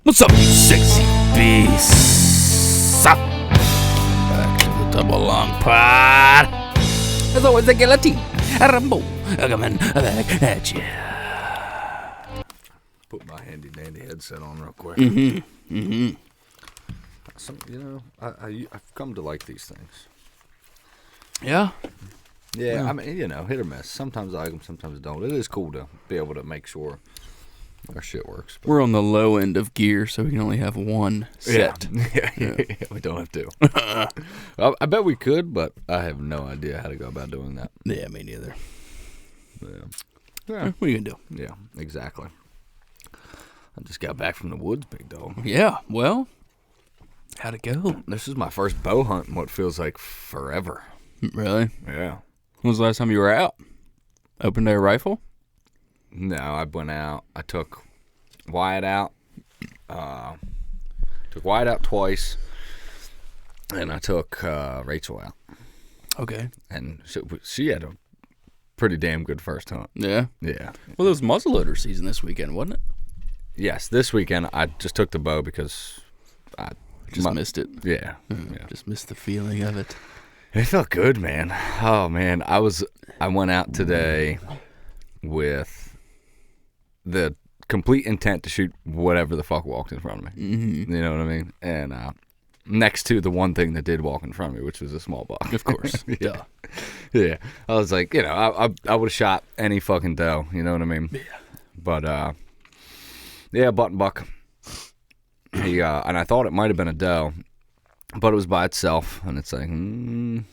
What's up, you sexy beasts? Back to the double long pod. As always, the guillotine. Rumble. Coming back at you. Put my handy dandy headset on real quick. I've come to like these things. Yeah? Yeah, I mean, hit or miss. Sometimes I like them, sometimes I don't. It is cool to be able to make sure our shit works. But. We're on the low end of gear, so we can only have one set. Yeah, we don't have two. I bet we could, but I have no idea how to go about doing that. Yeah, me neither. Yeah. What are you going to do? Yeah, exactly. I just got back from the woods, big dog. Yeah, well, how'd it go? This is my first bow hunt in what feels like forever. Really? Yeah. When was the last time you were out? Open air rifle? No, I went out. I took Wyatt out. Took Wyatt out twice. And I took Rachel out. Okay. And she had a pretty damn good first hunt. Yeah? Yeah. Well, it was muzzleloader season this weekend, wasn't it? Yes, this weekend I just took the bow because I just missed it. Yeah. Just missed the feeling of it. It felt good, man. Oh man, I went out today with the complete intent to shoot whatever the fuck walked in front of me. Mm-hmm. You know what I mean? And next to the one thing that did walk in front of me, which was a small buck. Of course. Yeah. Yeah. I was like, I would have shot any fucking doe. You know what I mean? Yeah. But button buck. He and I thought it might have been a doe. But it was by itself, and it's like, and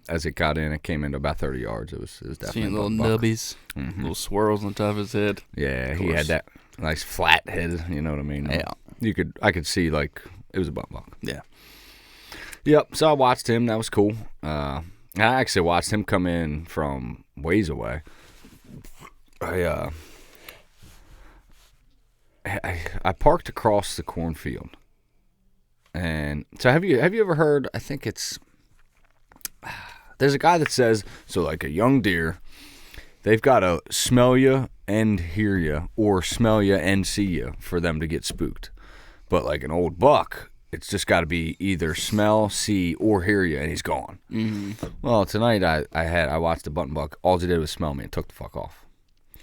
as it got in, it came into about 30 yards. It was definitely seeing little nubbies, little swirls on top of his head. Yeah, he had that nice flat head. You know what I mean? Yeah, I could see like it was a buck. Yeah. Yep. So I watched him. That was cool. I actually watched him come in from ways away. I parked across the cornfield. And so have you ever heard, I think there's a guy that says, so like a young deer, they've got to smell you and hear you, or smell you and see you for them to get spooked. But like an old buck, it's just got to be either smell, see, or hear you, and he's gone. Mm-hmm. Well, tonight I watched a button buck. All he did was smell me and took the fuck off.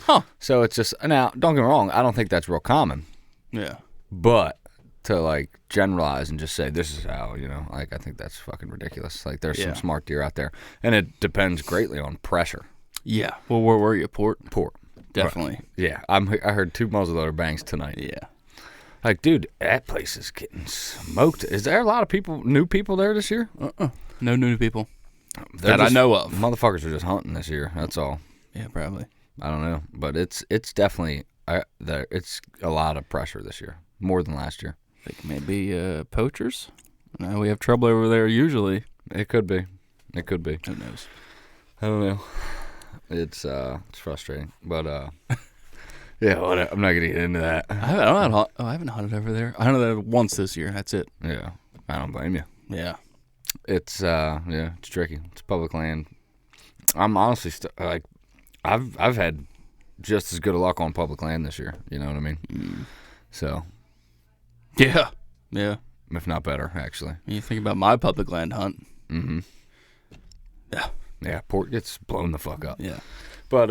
Huh. So it's just, now, don't get me wrong, I don't think that's real common. Yeah. But to like generalize and just say this is how, like I think that's fucking ridiculous. Like there's some smart deer out there, and it depends greatly on pressure. Yeah. Well, where were you? Port. Definitely. Right. Yeah. I heard 2 muzzleloader bangs tonight. Yeah. Like, dude, that place is getting smoked. Is there a lot of new people there this year? No new people that I know of. Motherfuckers are just hunting this year. That's all. Yeah, probably. I don't know, but it's definitely it's a lot of pressure this year, more than last year. I think maybe poachers. No, we have trouble over there usually. It could be. Who knows? I don't know. It's frustrating, but yeah. Whatever. I'm not gonna get into that. I haven't hunted over there. I hunted there once this year. That's it. Yeah, I don't blame you. Yeah. It's it's tricky. It's public land. I'm honestly like, I've had just as good a luck on public land this year. You know what I mean? So. Yeah. If not better, actually. You think about my public land hunt. Mm-hmm. Yeah, port gets blown the fuck up. Yeah. But,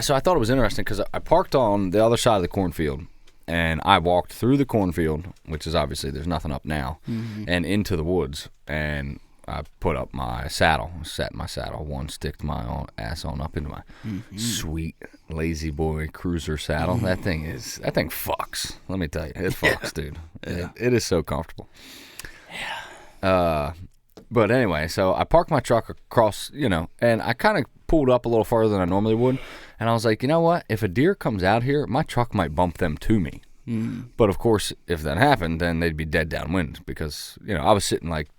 so I thought it was interesting because I parked on the other side of the cornfield, and I walked through the cornfield, which is obviously there's nothing up now, and into the woods, and I put up my saddle, sat in my saddle, sticked my ass on up into my sweet lazy boy cruiser saddle. That thing fucks. Let me tell you, it fucks, dude. Yeah. It is so comfortable. Yeah. But anyway, so I parked my truck across, and I kind of pulled up a little farther than I normally would, and I was like, you know what? If a deer comes out here, my truck might bump them to me. But of course, if that happened, then they'd be dead downwind because I was sitting like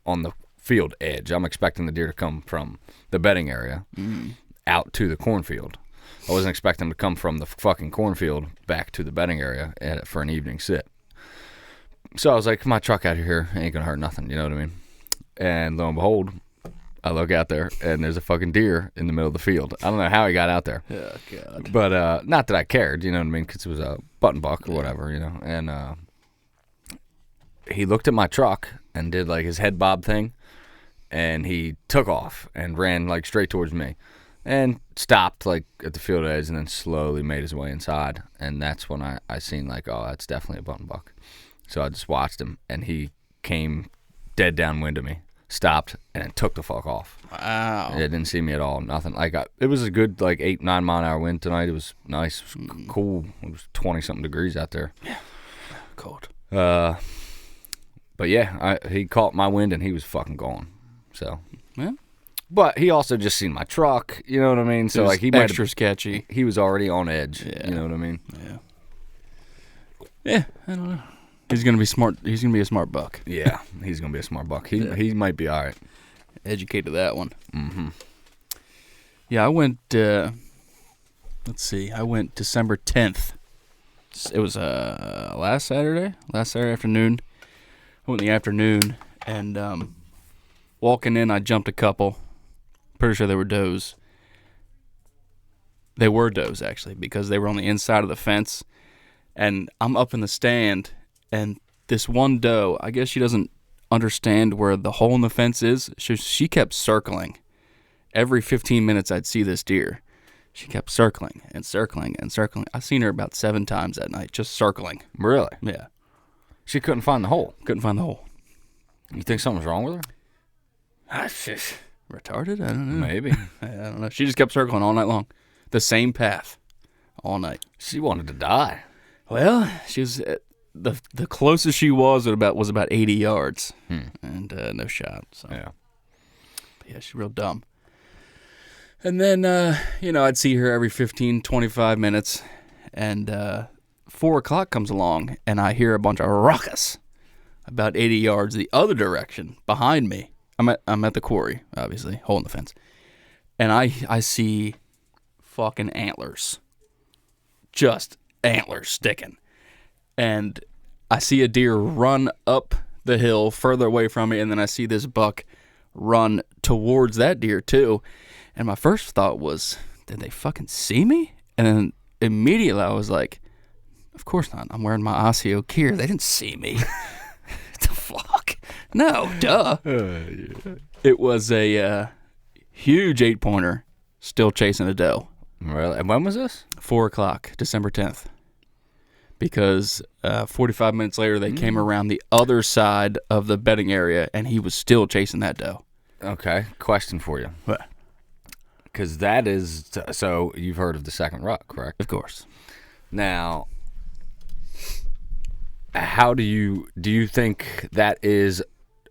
on the field edge. I'm expecting the deer to come from the bedding area out to the cornfield. I wasn't expecting them to come from the fucking cornfield back to the bedding area for an evening sit. So I was like, my truck out here ain't gonna hurt nothing, you know what I mean? And lo and behold, I look out there, and there's a fucking deer in the middle of the field. I don't know how he got out there. Oh, God. But not that I cared, you know what I mean, because it was a button buck or whatever, you know. And he looked at my truck and did, like, his head bob thing, and he took off and ran, like, straight towards me and stopped, like, at the field edge and then slowly made his way inside. And that's when I seen, like, oh, that's definitely a button buck. So I just watched him, and he came dead downwind of me. Stopped and then took the fuck off. Wow. It didn't see me at all. Nothing. Like it was a good 8-9 mile an hour wind tonight. It was nice. It was cool. It was 20-something degrees out there. Yeah. Cold. But yeah, he caught my wind and he was fucking gone. So yeah. But he also just seen my truck. You know what I mean? So like he extra sketchy. He was already on edge. Yeah. You know what I mean? Yeah. Yeah. I don't know. He's gonna be smart. He's gonna be a smart buck. Yeah, he's gonna be a smart buck. He might be all right. Educated that one. Mm-hmm. Yeah, I went. Let's see. I went December 10th. It was last Saturday afternoon. I went in the afternoon, and walking in, I jumped a couple. Pretty sure they were does. They were does actually because they were on the inside of the fence, and I'm up in the stand. And this one doe, I guess she doesn't understand where the hole in the fence is. She kept circling. Every 15 minutes I'd see this deer. She kept circling and circling and circling. I've seen her about 7 times that night, just circling. Really? Yeah. She couldn't find the hole. Couldn't find the hole. You think something's wrong with her? Retarded? I don't know. Maybe. I don't know. She just kept circling all night long. The same path. All night. She wanted to die. Well, she was... The closest she was about 80 yards, and no shot. So. Yeah, But yeah, she's real dumb. And then I'd see her every 15, 25 minutes, and 4 o'clock comes along, and I hear a bunch of ruckus about 80 yards the other direction behind me. I'm at the quarry, obviously, hole in the fence, and I see fucking antlers, just antlers sticking. And I see a deer run up the hill further away from me, and then I see this buck run towards that deer too. And my first thought was, did they fucking see me? And then immediately I was like, of course not. I'm wearing my Asio gear. They didn't see me. What the fuck? No, duh. Yeah. It was a huge 8-pointer still chasing a doe. Really? And when was this? 4 o'clock, December 10th. Because 45 minutes later, they came around the other side of the bedding area, and he was still chasing that doe. Okay, question for you. What? Because that is... So, you've heard of the second rut, correct? Of course. Now, how do you think that is...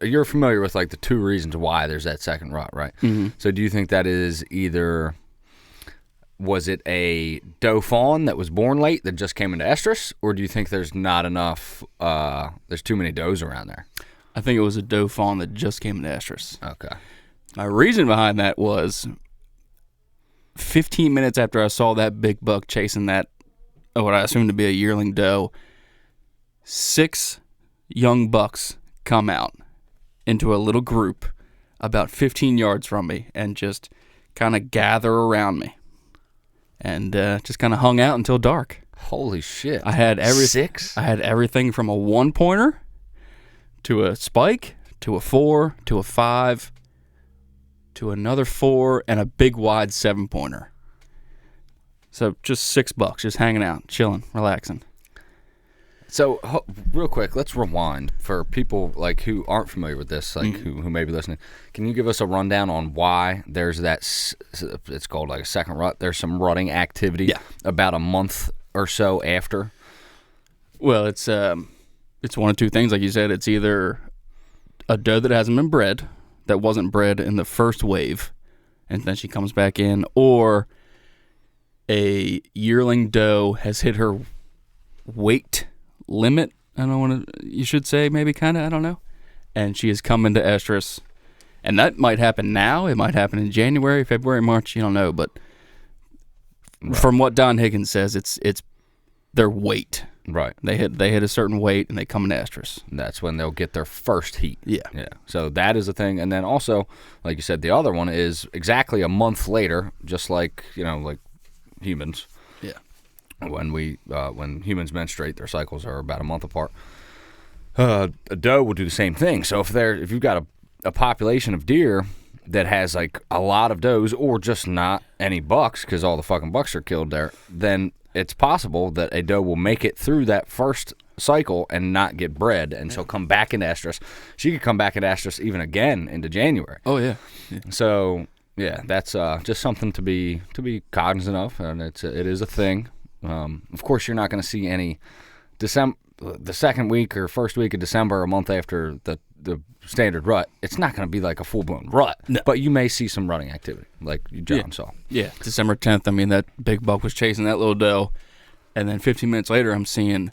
You're familiar with, like, the 2 reasons why there's that second rut, right? Mm-hmm. So, do you think that is either... Was it a doe fawn that was born late that just came into estrus, or do you think there's not enough, there's too many does around there? I think it was a doe fawn that just came into estrus. Okay. My reason behind that was 15 minutes after I saw that big buck chasing that, what I assumed to be a yearling doe, 6 young bucks come out into a little group about 15 yards from me and just kind of gather around me. And just kind of hung out until dark. Holy shit! I had 6. I had everything from a 1-pointer to a spike to a 4 to a 5 to another 4 and a big wide 7-pointer. So just 6 bucks, just hanging out, chilling, relaxing. So real quick, let's rewind for people like who aren't familiar with this, like who may be listening. Can you give us a rundown on why there's that? It's called like a second rut. There's some rutting activity about a month or so after. Well, it's one of 2 things, like you said. It's either a doe that hasn't been bred, that wasn't bred in the first wave, and then she comes back in, or a yearling doe has hit her weight limit, I don't want to, you should say, maybe, kind of, I don't know, and she has come into estrus, and that might happen now, it might happen in January, February, March, you don't know, but from what Don Higgins says, it's their weight. Right. They hit a certain weight and they come in estrus. That's when they'll get their first heat. Yeah. Yeah. So that is a thing. And then also, like you said, the other one is exactly a month later, just like, like humans. Yeah. When humans menstruate, their cycles are about a month apart. A doe will do the same thing. So if you've got a population of deer that has like a lot of does or just not any bucks because all the fucking bucks are killed there, then it's possible that a doe will make it through that first cycle and not get bred, and she'll come back into estrus. She could come back into estrus even again into January. Oh yeah. So yeah, that's just something to be cognizant of, and it is a thing. Of course, you're not going to see any the second week or first week of December, a month after the standard rut. It's not going to be like a full-blown rut, no. But you may see some running activity, like John saw. Yeah, December 10th, I mean, that big buck was chasing that little doe, and then 15 minutes later, I'm seeing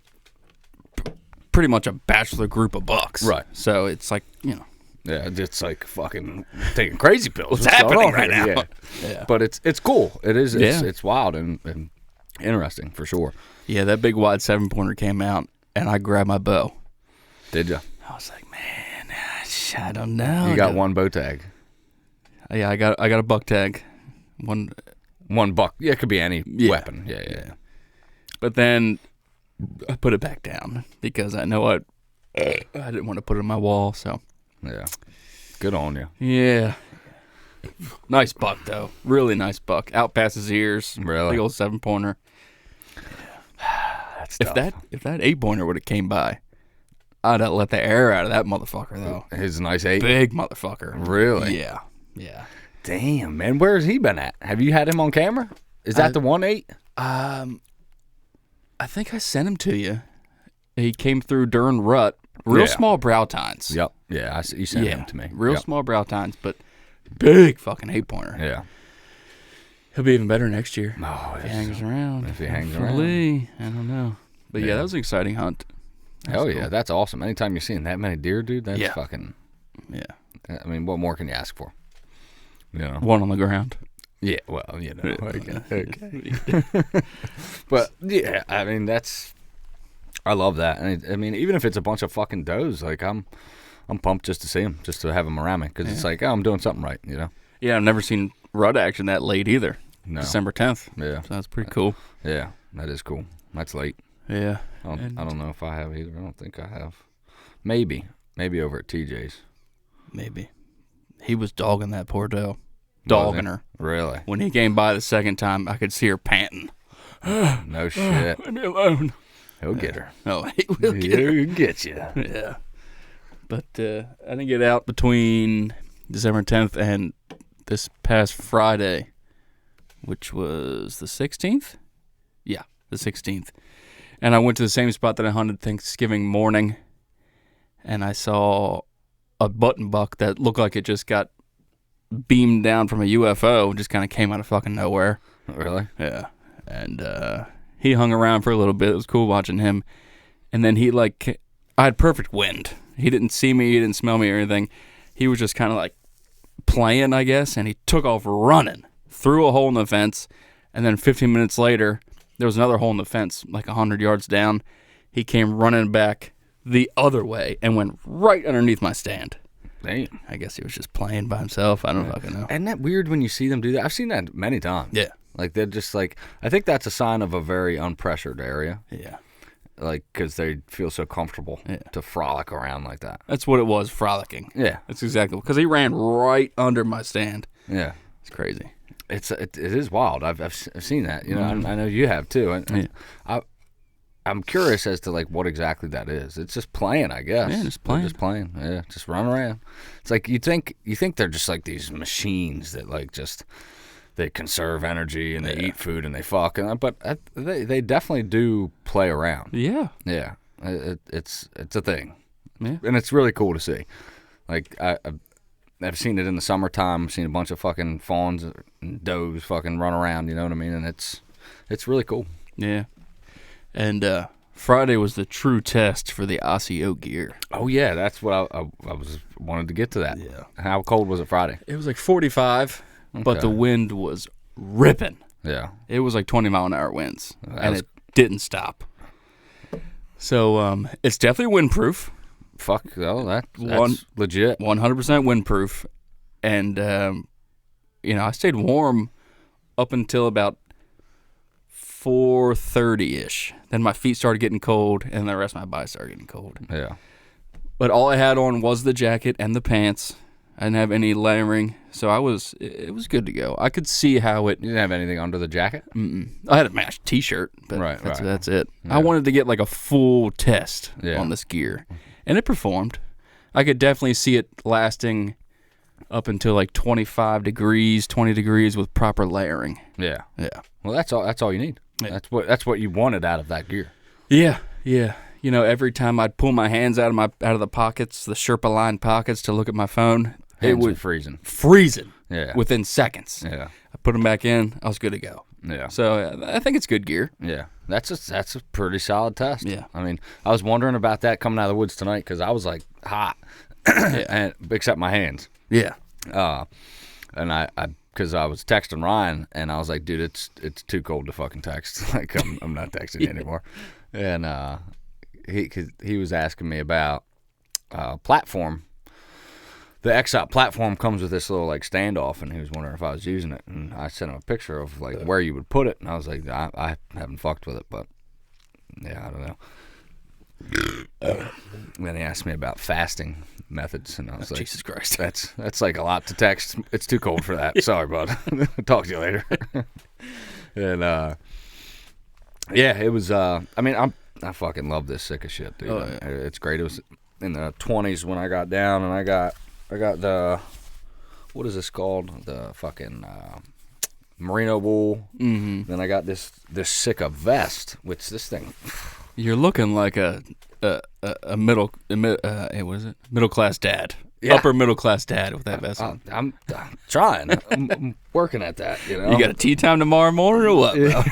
pretty much a bachelor group of bucks. Right. So it's like, Yeah, it's like fucking taking crazy pills. What's happening right now? Yeah. Yeah. But it's cool. It is. Yeah. It's wild and interesting for sure. Yeah, that big wide 7-pointer came out, and I grabbed my bow. Did you? I was like, man, I don't know. You got one bow tag. Yeah, I got a buck tag. One buck. Yeah, it could be any weapon. Yeah. But then I put it back down because I know I didn't want to put it on my wall. So yeah, good on you. Yeah, nice buck though. Really nice buck. Out past his ears. Really, big old 7-pointer. That's tough. If that 8-pointer would have came by, I'd have let the air out of that motherfucker though. His nice 8. Big motherfucker. Really? Yeah. Damn, man, where's he been at? Have you had him on camera? Is that the 1-8? I think I sent him to you. He came through during rut. Real small brow tines. Yep. Yeah, you sent him to me. Real small brow tines, but big fucking 8-pointer. Yeah. He'll be even better next year. Oh, if he hangs around. If he hangs around. Hopefully. I don't know. But yeah, that was an exciting hunt. Hell yeah, that's awesome. Anytime you're seeing that many deer, dude, that's fucking... Yeah. I mean, what more can you ask for? One on the ground. Yeah, well, okay. But yeah, I mean, I love that. And I mean, even if it's a bunch of fucking does, like I'm pumped just to see them, just to have them around me, because it's like, I'm doing something right, Yeah, I've never seen rut action that late either. No. December 10th. Yeah, so that's pretty cool. Yeah, that is cool. That's late. Yeah, I don't know if I have either. I don't think I have. Maybe over at TJ's. Maybe. He was dogging that poor doe. Dogging her. Really? When he came by the second time, I could see her panting. No shit. Leave me alone. He'll get her. Oh, he will get her. He'll get you. Yeah. But I didn't get out between December 10th and this past Friday, which was the 16th? Yeah, the 16th. And I went to the same spot that I hunted Thanksgiving morning, and I saw a button buck that looked like it just got beamed down from a UFO, just kind of came out of fucking nowhere. Really? Yeah. And he hung around for a little bit. It was cool watching him. And then I had perfect wind. He didn't see me, he didn't smell me or anything. He was just kind of like playing, I guess, and he took off running through a hole in the fence. And then 15 minutes later, there was another hole in the fence, like 100 yards down. He came running back the other way and went right underneath my stand. Damn. I guess he was just playing by himself. I don't fucking know. Isn't that weird when you see them do that? I've seen that many times. Yeah. Like, they're just like, I think that's a sign of a very unpressured area. Yeah. Like, because they feel so comfortable to frolic around like that. That's what it was, frolicking. Yeah. That's exactly, because he ran right under my stand. Yeah. It's crazy. It is wild. I've seen that. I know you have too. And I'm curious as to like what exactly that is. It's just playing, I guess. Yeah, just playing. Just playing. Yeah, just run around. It's like you think they're just like these machines that like just they conserve energy and they eat food and they fuck. But they definitely do play around. Yeah. Yeah. It's a thing. Yeah. And it's really cool to see. Like I've seen it in the summertime. I've seen a bunch of fucking fawns and does fucking run around, you know what I mean? And it's really cool. Yeah. And Friday was the true test for the Asio gear. Oh, yeah. That's what I wanted to get to that. Yeah. How cold was it Friday? It was like 45, but the wind was ripping. Yeah. It was like 20-mile-an-hour winds, and it didn't stop. So it's definitely windproof. Fuck, oh, that's legit. 100% windproof. And, I stayed warm up until about 4:30-ish. Then my feet started getting cold, and the rest of my body started getting cold. Yeah. But all I had on was the jacket and the pants. I didn't have any layering, so it was good to go. I could see how it... You didn't have anything under the jacket? Mm-mm. I had a matched T-shirt, but that's it. Yeah. I wanted to get like a full test on this gear, and it performed. I could definitely see it lasting up until like 25 degrees, 20 degrees with proper layering. Yeah. Yeah. Well, that's all you need. Yeah. That's what you wanted out of that gear. Yeah, yeah. Every time I'd pull my hands out of the pockets, the Sherpa-lined pockets, to look at my phone, it was freezing. Yeah. Within seconds. Yeah. I put them back in. I was good to go. Yeah. So I think it's good gear. Yeah. That's a pretty solid test. Yeah. I mean, I was wondering about that coming out of the woods tonight because I was like hot, and except my hands. Yeah. And I because I was texting Ryan and I was like, dude, it's too cold to fucking text. Like I'm not texting you anymore. And he was asking me about platform. The XOP platform comes with this little like standoff, and he was wondering if I was using it. And I sent him a picture of like where you would put it, and I was like, I haven't fucked with it, but yeah, I don't know. Then he asked me about fasting methods, and I was like, Jesus Christ, that's like a lot to text. It's too cold for that. Sorry, bud. Talk to you later. And yeah, it was. I mean, I fucking love this Sitka shit, dude. Oh, yeah. It's great. It was in the 20s when I got down, and I got the, what is this called? The fucking merino wool. Mm-hmm. Then I got this Sitka vest, which this thing. You're looking like a middle class dad. Yeah. Upper middle class dad with that vest on. I'm trying. I'm working at that. You know. You got a tea time tomorrow morning or what? Bro?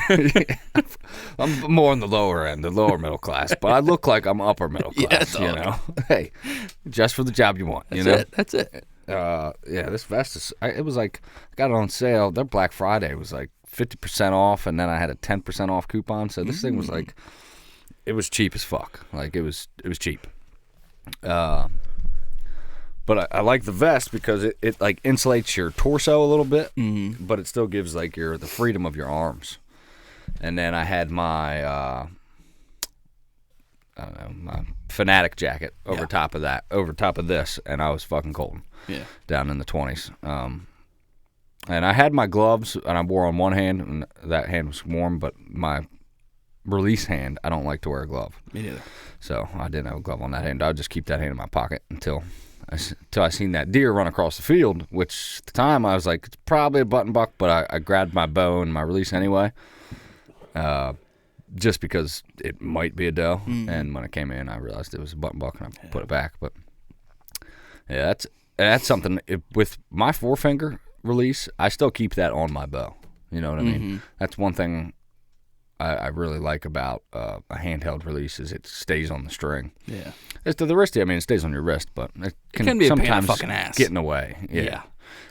I'm more on the lower end, the lower middle class, but I look like I'm upper middle class. Yeah, you know. Hey, just for the job you want. You know. That's it. Yeah, this vest is. It was like I got it on sale. Their Black Friday was like 50% off, and then I had a 10% off coupon. So this thing was like, it was cheap as fuck. Like it was cheap. But I like the vest because it like insulates your torso a little bit, but it still gives like the freedom of your arms. And then I had my I don't know, my Fanatic jacket over top of this, and I was fucking cold. Yeah, down in the 20s. And I had my gloves, and I wore on one hand, and that hand was warm, but my release hand, I don't like to wear a glove. Me neither. So I didn't have a glove on that hand. I would just keep that hand in my pocket until I seen that deer run across the field, which at the time I was like, it's probably a button buck, but I grabbed my bow and my release anyway, just because it might be a doe. And when it came in, I realized it was a button buck, and I put it back. But yeah, that's something. With my forefinger release, I still keep that on my bow. You know what I mean? That's one thing I really like about a handheld release is it stays on the string. Yeah. As to the wrist, I mean, it stays on your wrist, but it can be sometimes a pain in the fucking ass. Get in the way. Yeah.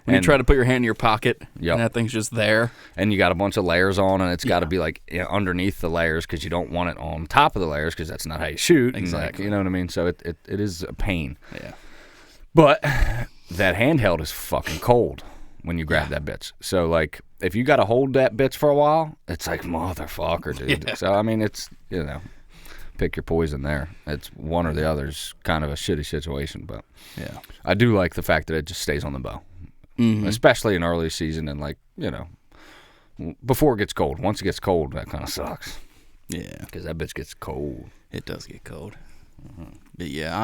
When you try to put your hand in your pocket, Yep. and that thing's just there. And you got a bunch of layers on, and it's got to be like underneath the layers because you don't want it on top of the layers because that's not how you shoot. Exactly. And, like, you know what I mean? So it is a pain. Yeah. But that handheld is fucking cold when you grab that bitch. So, like, if you got to hold that bitch for a while, it's like, motherfucker, dude. Yeah. So, I mean, it's, pick your poison there. It's one or the other's kind of a shitty situation, but yeah, I do like the fact that it just stays on the bow, especially in early season and, like, before it gets cold. Once it gets cold, that kind of sucks. Yeah. Because that bitch gets cold. It does get cold. But yeah,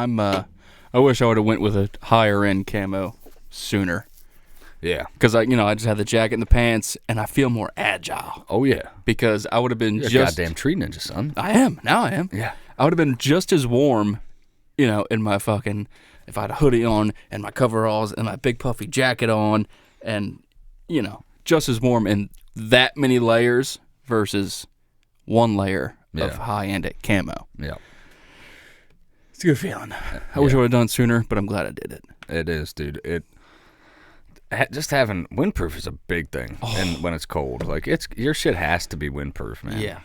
I wish I would have went with a higher end camo sooner. Yeah. Because I just had the jacket and the pants, and I feel more agile. Oh, yeah. Because I would have been You're a just... goddamn tree ninja, son. I am. Now I am. Yeah. I would have been just as warm, in my fucking... If I had a hoodie on, and my coveralls, and my big puffy jacket on, and, just as warm in that many layers versus one layer of high-end camo. Yeah. It's a good feeling. I wish I would have done it sooner, but I'm glad I did it. It is, dude. Just having windproof is a big thing, and when it's cold, like your shit has to be windproof, man. Yeah.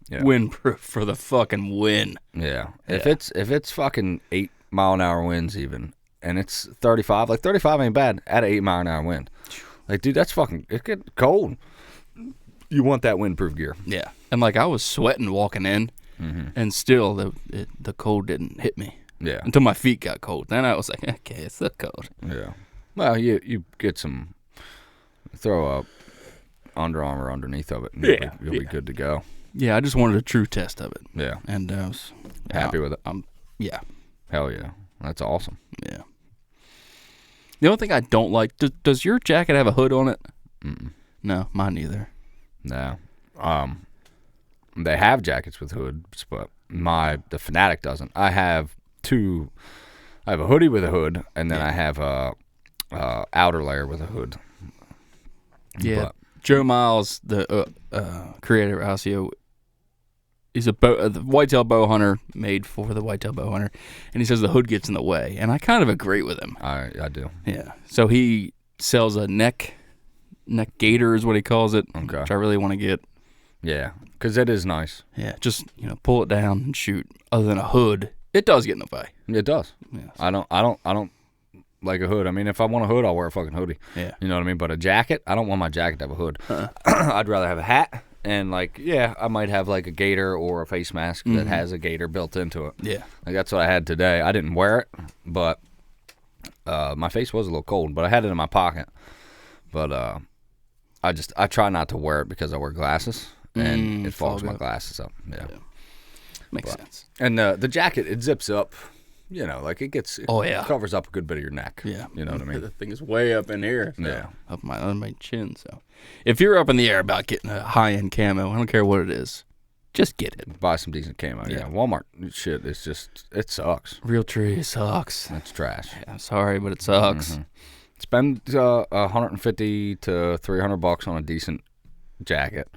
Yeah. Windproof for the fucking win. Yeah. If it's fucking 8-mile-an-hour winds even, and it's 35, like 35 ain't bad at an 8-mile-an-hour wind. Like, dude, that's fucking, it get cold. You want that windproof gear. Yeah. And like I was sweating walking in, and still the cold didn't hit me. Yeah. Until my feet got cold. Then I was like, okay, it's still cold. Yeah. Well, you get some, throw a Under Armour underneath of it, and you'll be good to go. Yeah, I just wanted a true test of it. Yeah. And I was happy with it. Yeah. Hell yeah. That's awesome. Yeah. The only thing I don't like, does your jacket have a hood on it? Mm-mm. No, mine neither. No. They have jackets with hoods, but the Fanatic doesn't. I have a hoodie with a hood, and then I have a outer layer with a hood. Yeah. But, Joe Miles, the creator of Asio, he's a whitetail bow hunter made for the whitetail bow hunter, and he says the hood gets in the way, and I kind of agree with him. I do. Yeah. So he sells a neck gaiter is what he calls it, which I really want to get. Yeah, because it is nice. Yeah, just pull it down and shoot. Other than a hood, it does get in the way. It does. Yeah. I don't like a hood. I mean, if I want a hood, I'll wear a fucking hoodie. Yeah. You know what I mean? But a jacket, I don't want my jacket to have a hood. I'd rather have a hat, and I might have like a gaiter or a face mask that has a gaiter built into it. Yeah. Like that's what I had today. I didn't wear it, but my face was a little cold, but I had it in my pocket. But I try not to wear it because I wear glasses, and it fogs my glasses up. Yeah. Makes sense. And the jacket, it zips up. It gets. It covers up a good bit of your neck. Yeah. You know what I mean? The thing is way up in here. So yeah. Up on my chin. So if you're up in the air about getting a high-end camo, I don't care what it is, just get it. Buy some decent camo. Yeah. Walmart shit, it sucks. Realtree sucks. It's trash. Yeah, I'm sorry, but it sucks. Mm-hmm. Spend $150 to $300 on a decent jacket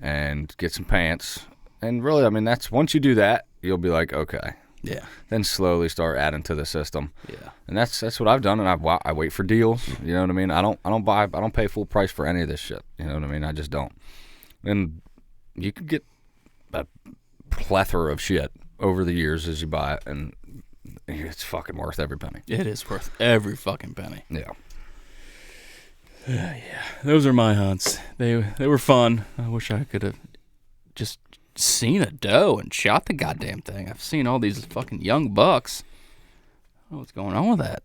and get some pants. And really, I mean, that's once you do that, you'll be like, okay. Yeah. Then slowly start adding to the system. Yeah. And that's what I've done, and I wait for deals. You know what I mean? I don't pay full price for any of this shit. You know what I mean? I just don't. And you could get a plethora of shit over the years as you buy it, and it's fucking worth every penny. It is worth every fucking penny. Yeah. Yeah. Those are my hunts. They were fun. I wish I could have just seen a doe and shot the goddamn thing. I've seen all these fucking young bucks. I don't know what's going on with that.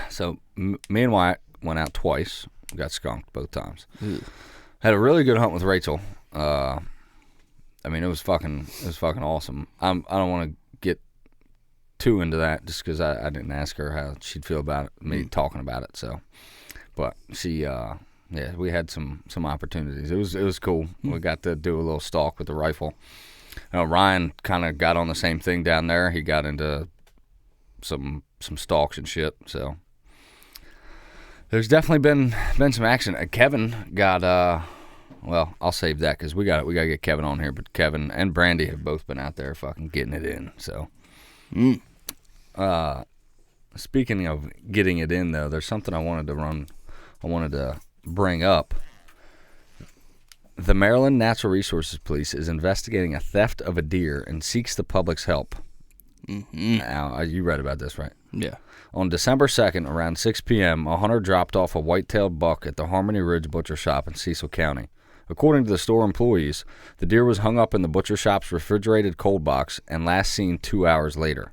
So me and Wyatt went out twice. Got skunked both times. Ugh. Had a really good hunt with Rachel. I mean, it was fucking awesome. I don't want to get too into that just because I didn't ask her how she'd feel about it, me talking about it. So, but she, we had some opportunities. It was cool. We got to do a little stalk with the rifle. Ryan kind of got on the same thing down there. He got into some stalks and shit. So there's definitely been some action. Kevin got well, I'll save that because we got to get Kevin on here. But Kevin and Brandy have both been out there fucking getting it in. So, speaking of getting it in though, there's something I wanted to bring up. The Maryland Natural Resources Police is investigating a theft of a deer and seeks the public's help. Mm-hmm. Now, you read about this, right? Yeah. On December 2nd, around 6 p.m., a hunter dropped off a white-tailed buck at the Harmony Ridge Butcher Shop in Cecil County. According to the store employees, the deer was hung up in the butcher shop's refrigerated cold box and last seen 2 hours later.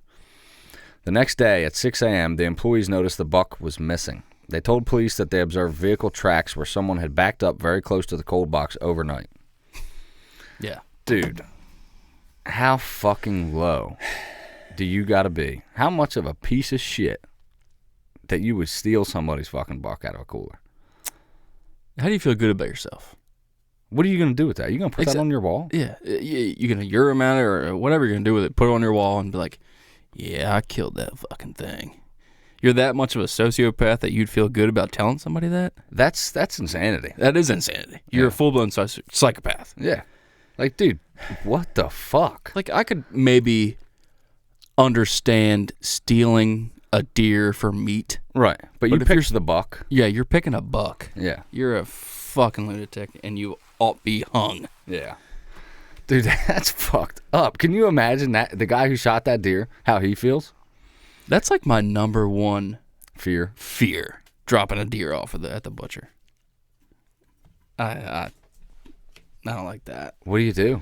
The next day, at 6 a.m., the employees noticed the buck was missing. They told police that they observed vehicle tracks where someone had backed up very close to the cold box overnight. Yeah. Dude, how fucking low do you gotta be? How much of a piece of shit that you would steal somebody's fucking buck out of a cooler? How do you feel good about yourself? What are you gonna do with that? You gonna put that on your wall? Yeah. You're gonna urim at it or whatever you're gonna do with it. Put it on your wall and be like, yeah, I killed that fucking thing. You're that much of a sociopath that you'd feel good about telling somebody that? That's insanity. That is insanity. You're a full-blown psychopath. Yeah. Like, dude, what the fuck? Like, I could maybe understand stealing a deer for meat. Right. But you picked the buck. Yeah, you're picking a buck. Yeah. You're a fucking lunatic, and you ought be hung. Yeah. Dude, that's fucked up. Can you imagine that the guy who shot that deer, how he feels? That's like my number one Fear. dropping a deer off at the butcher. I don't like that. What do you do?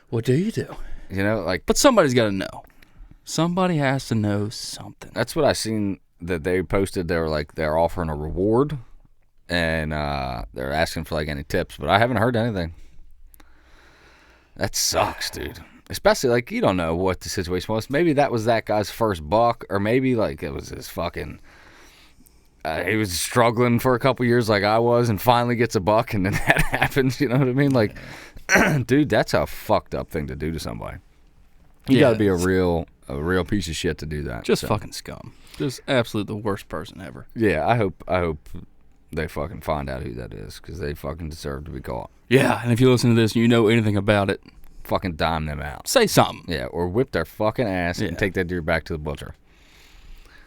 What do you do? You know, like... But somebody's got to know. Somebody has to know something. That's what I seen that they posted. They were like, they're offering a reward, and they're asking for like any tips, but I haven't heard anything. That sucks, dude. Especially like, you don't know what the situation was. Maybe that was that guy's first buck, or maybe like it was his fucking... he was struggling for a couple years like I was, and finally gets a buck, and then that happens. You know what I mean? Like, dude, that's a fucked up thing to do to somebody. You got to be a real piece of shit to do that. Just fucking scum. Just absolutely the worst person ever. Yeah, I hope they fucking find out who that is, because they fucking deserve to be caught. Yeah, and if you listen to this and you know anything about it, fucking dime them out. say something. Yeah, or whip their fucking ass and take that deer back to the butcher.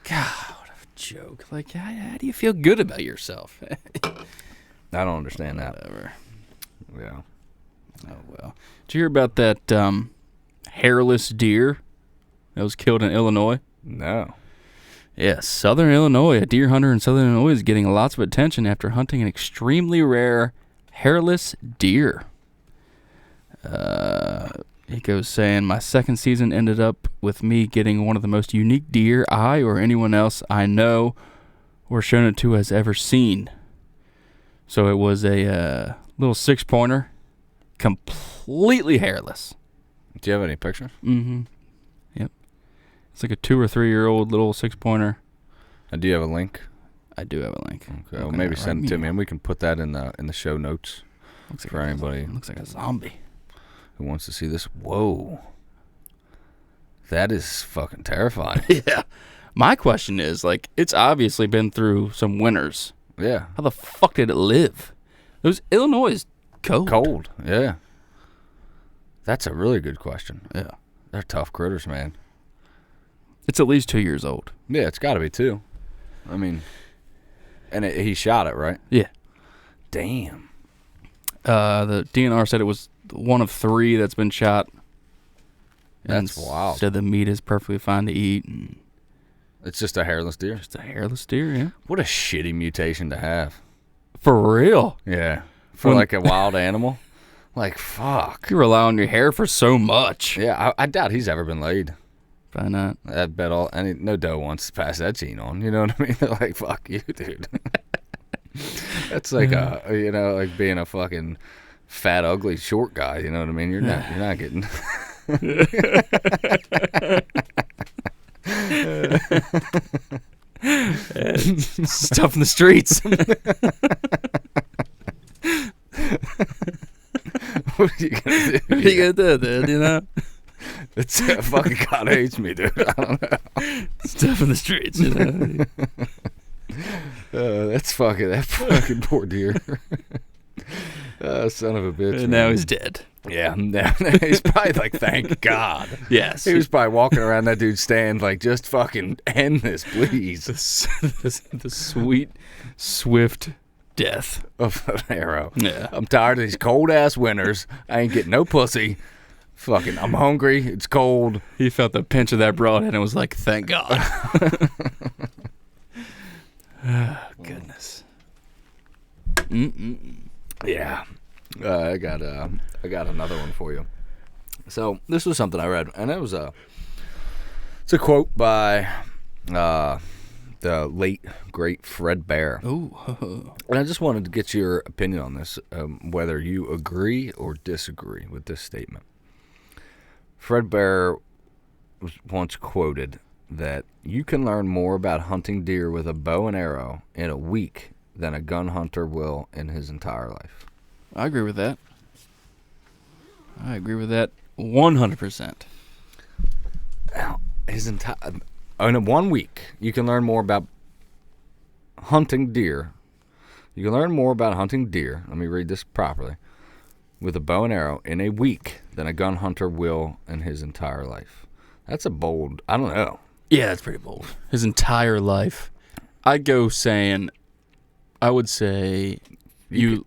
God, what a joke. Like, how do you feel good about yourself? I don't understand that. Whatever. Yeah. Oh, well. Did you hear about that hairless deer that was killed in Illinois? No. Yeah, Southern Illinois. A deer hunter in Southern Illinois is getting lots of attention after hunting an extremely rare hairless deer. He goes saying, my second season ended up with me getting one of the most unique deer I or anyone else I know or shown it to has ever seen. So it was a little 6-pointer, completely hairless. Do you have any pictures? Mm-hmm. Yep. It's like a 2 or 3 year old little 6-pointer. Do you have a link? I do have a link. Okay, well, maybe send it to me, and we can put that in the show notes. Looks for anybody. Looks like a zombie. Who wants to see this? Whoa. That is fucking terrifying. Yeah. My question is, like, it's obviously been through some winters. Yeah. How the fuck did it live? Illinois is cold. Cold, yeah. That's a really good question. Yeah. They're tough critters, man. It's at least 2 years old. Yeah, it's got to be too. I mean, and he shot it, right? Yeah. Damn. The DNR said it was one of 3 that's been shot. That's wild. Said the meat is perfectly fine to eat. And it's just a hairless deer? just a hairless deer, yeah. What a shitty mutation to have. For real? Yeah. For like a wild animal? Like, fuck. You rely on your hair for so much. Yeah, I doubt he's ever been laid. Probably not. I bet no doe wants to pass that gene on. You know what I mean? They're like, fuck you, dude. That's like like being a fucking fat, ugly, short guy. You know what I mean? You're not getting. Stuff in the streets. What are you gonna do? What are you gonna do, dude? You know? It's fucking God hates me, dude. I don't know. Stuff in the streets, you know? That fucking poor deer. Son of a bitch. And now he's dead. Yeah, he's probably like, thank God. Yes. He was probably walking around that dude's stand like, just fucking end this, please. The sweet, swift death of an arrow. Yeah. I'm tired of these cold-ass winters. I ain't getting no pussy. Fucking, I'm hungry. It's cold. He felt the pinch of that broadhead and was like, thank God. Oh, goodness. Yeah. I got another one for you. So this was something I read, and it's a quote by the late great Fred Bear. Ooh. And I just wanted to get your opinion on this, whether you agree or disagree with this statement. Fred Bear was once quoted that you can learn more about hunting deer with a bow and arrow in a week than a gun hunter will in his entire life. I agree with that. I agree with that 100%. Now, in 1 week, you can learn more about hunting deer. You can learn more about hunting deer. Let me read this properly. With a bow and arrow in a week than a gun hunter will in his entire life. That's a bold, I don't know. Yeah, that's pretty bold. His entire life. I would say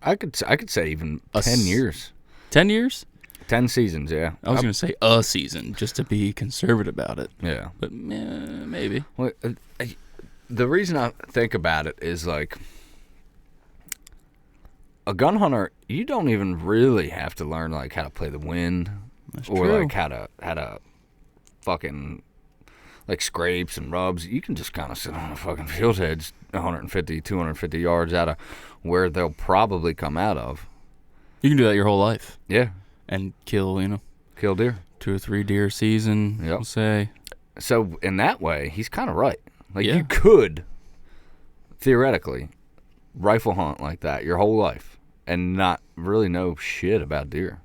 I could say even 10 years. 10 years? 10 seasons, yeah. I was going to say a season, just to be conservative about it. Yeah. But maybe. Well, the reason I think about it is, like, a gun hunter, you don't even really have to learn, like, how to play the wind. That's or, true. like, how to fucking, like, scrapes and rubs. You can just kind of sit on a fucking field edge 150, 250 yards out of where they'll probably come out of. You can do that your whole life. Yeah. And kill, Kill deer. 2 or 3 deer a season, Yep. we'll say. So, in that way, he's kind of right. Like, Yeah. you could, theoretically, rifle hunt like that your whole life and not really know shit about deer.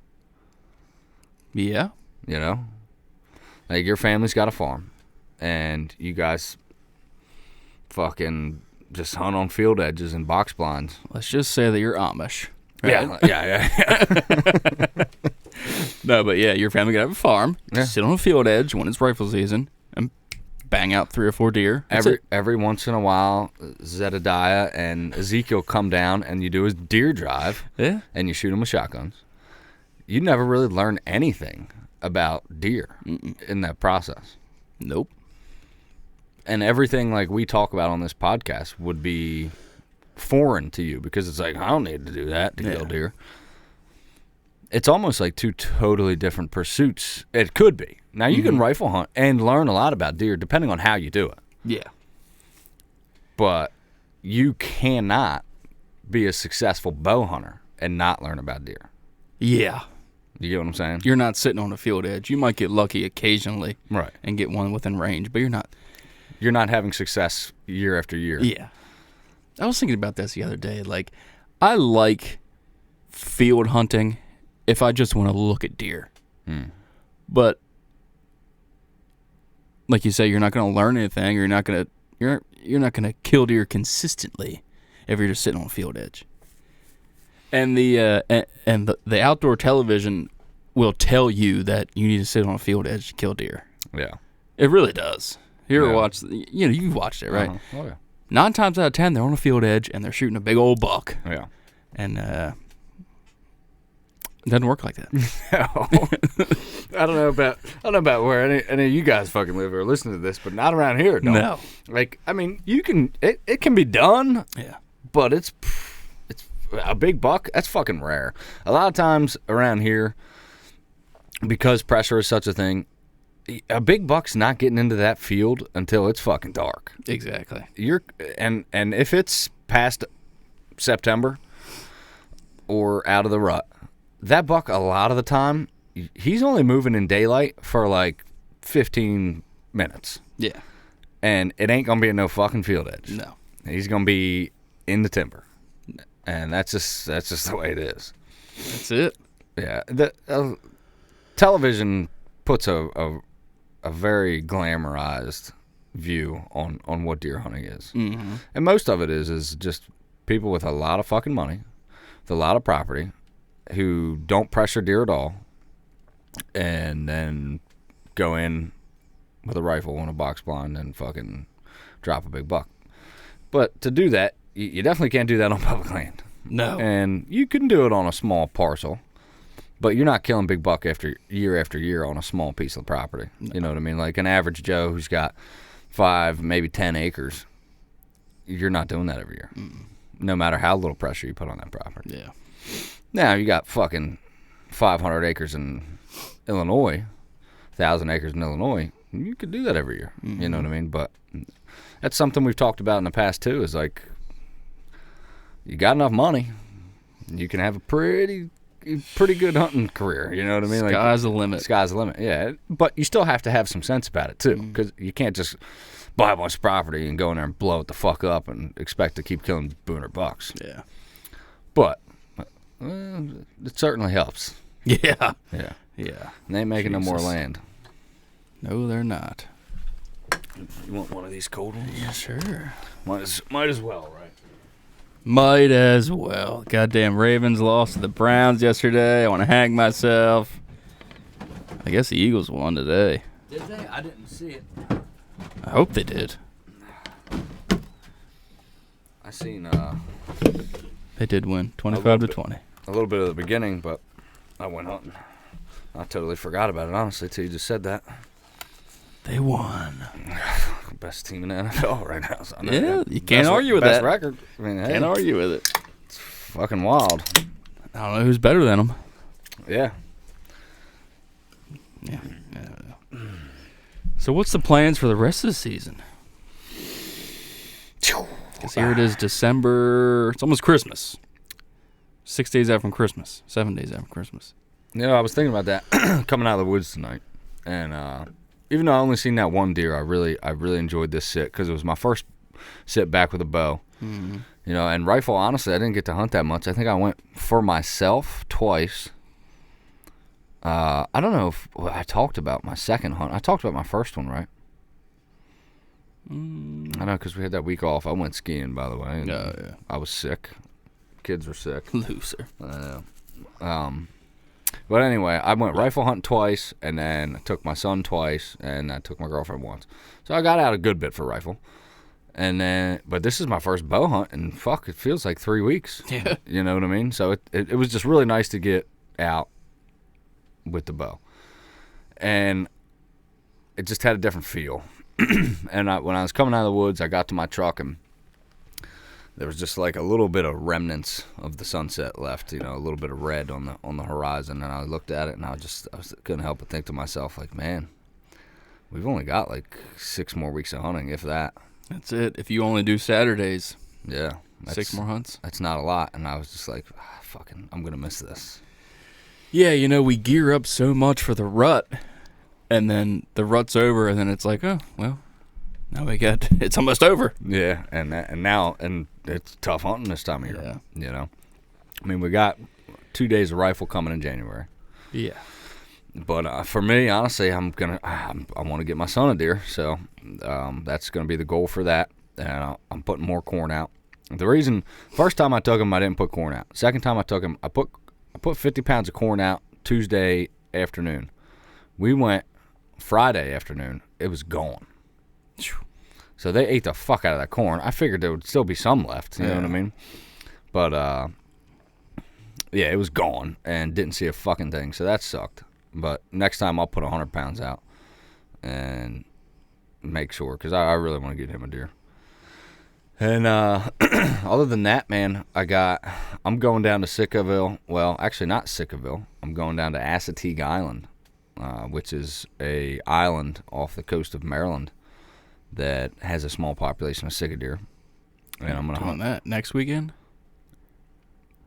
Yeah. You know? Like, your family's got a farm, and you guys fucking just hunt on field edges and box blinds. Let's just say that you're Amish. Right? Yeah. No, but yeah, your family could have a farm, Yeah. sit on a field edge when it's rifle season, and bang out 3 or 4 deer. That's it. Every once in a while, Zedediah and Ezekiel come down, and you do a deer drive, Yeah. and you shoot them with shotguns. You never really learn anything about deer in that process. Nope. And everything like we talk about on this podcast would be foreign to you because it's like, I don't need to do that to kill deer. It's almost like 2 totally different pursuits. It could be. Now, you can rifle hunt and learn a lot about deer depending on how you do it. Yeah. But you cannot be a successful bow hunter and not learn about deer. Yeah. You get what I'm saying? You're not sitting on a field edge. You might get lucky occasionally Right. and get one within range, but you're not. You're not having success year after year. Yeah. I was thinking about this the other day. Like, I like field hunting if I just want to look at deer. But like you say, you're not going to learn anything. You're not going to kill deer consistently if you're just sitting on a field edge. And the outdoor television will tell you that you need to sit on a field edge to kill deer. Yeah. It really does. You ever Yeah. watch? You've watched it, right? Uh-huh. Oh, yeah. 9 times out of 10, they're on a field edge and they're shooting a big old buck. Yeah. And it doesn't work like that. I don't know about where any of you guys fucking live or listen to this, but not around here. No. Like, I mean, it can be done. Yeah. But it's a big buck. That's fucking rare. A lot of times around here, because pressure is such a thing, a big buck's not getting into that field until it's fucking dark. Exactly. And if it's past September or out of the rut, that buck a lot of the time he's only moving in daylight for like 15 minutes. Yeah. And it ain't gonna be in no fucking field edge. No. He's gonna be in the timber, and that's just the way it is. That's it. Yeah. The television puts a very glamorized view on what deer hunting is. Mm-hmm. And most of it is just people with a lot of fucking money, with a lot of property, who don't pressure deer at all, and then go in with a rifle and a box blind and fucking drop a big buck. But to do that, you definitely can't do that on public land. No. And you can do it on a small parcel, but you're not killing big buck after year on a small piece of property. No. You know what I mean? Like an average Joe who's got 5, maybe 10 acres, you're not doing that every year. No matter how little pressure you put on that property. Yeah. Now, you got fucking 500 acres in Illinois, 1,000 acres in Illinois. You could do that every year. Mm-hmm. You know what I mean? But that's something we've talked about in the past, too, is like, you got enough money, you can have a pretty good hunting career. You know what I mean? Sky's the limit. Sky's the limit, yeah. But you still have to have some sense about it, too, because you can't just buy a bunch of property and go in there and blow it the fuck up and expect to keep killing booner bucks. Yeah. But it certainly helps. Yeah. Yeah. Yeah. And they ain't making no more land. No, they're not. You want one of these cold ones? Yeah, sure. Might as well, right? Might as well. Goddamn Ravens lost to the Browns yesterday. I want to hang myself. I guess the Eagles won today. Did they? I didn't see it. I hope they did. I seen They did win, 25-20. A little bit of the beginning, but I went hunting. I totally forgot about it, honestly, till you just said that. They won. Best team in the NFL right now. So Yeah, you can't argue with best that. record. I mean, hey, Can't argue with it. it's fucking wild. I don't know who's better than them. Yeah. Yeah. So what's the plans for the rest of the season? Because here it is, December. It's almost Christmas. 6 days out from Christmas. 7 days out from Christmas. Yeah, I was thinking about that coming out of the woods tonight, and even though I only seen that one deer, I really enjoyed this sit because it was my first sit back with a bow. Mm-hmm. You know, and rifle. Honestly, I didn't get to hunt that much. I think I went for myself twice. I don't know if I talked about my second hunt. I talked about my first one, right? I know because we had that week off. I went skiing, by the way. And yeah. I was sick. Kids were sick. Loser. But anyway, I went rifle hunting twice, and then I took my son twice, and I took my girlfriend once. So I got out a good bit for rifle. And then, but this is my first bow hunt, and fuck, it feels like 3 weeks. Yeah. You know what I mean? So it was just really nice to get out with the bow. And it just had a different feel. And when I was coming out of the woods, I got to my truck, and there was just like a little bit of remnants of the sunset left, you know, a little bit of red on the horizon. And I looked at it, and I couldn't help but think to myself, like, man, we've only got like 6 more weeks of hunting, if that. That's it. If you only do Saturdays, Yeah. 6 more hunts. That's not a lot. And I was just like, I'm going to miss this. Yeah, you know, we gear up so much for the rut, and then the rut's over, and then it's like, oh, well, now it's almost over. Yeah, and it's tough hunting this time of year. Yeah. You know, I mean, we got 2 days of rifle coming in January. Yeah. But for me, honestly, I want to get my son a deer, so that's going to be the goal for that. And I'm putting more corn out. The reason, first time I took him, I didn't put corn out. Second time I took him, I put 50 pounds of corn out Tuesday afternoon. We went Friday afternoon. It was gone. So they ate the fuck out of that corn. I figured there would still be some left. You know what I mean? But, yeah, it was gone and didn't see a fucking thing. So that sucked. But next time I'll put 100 pounds out and make sure, because I really want to get him a deer. And other than that, man, I'm going down to Sitkaville. Well, actually not Sitkaville. I'm going down to Asio Island, which is a island off the coast of Maryland that has a small population of Sitka deer. And I'm going to hunt that next weekend.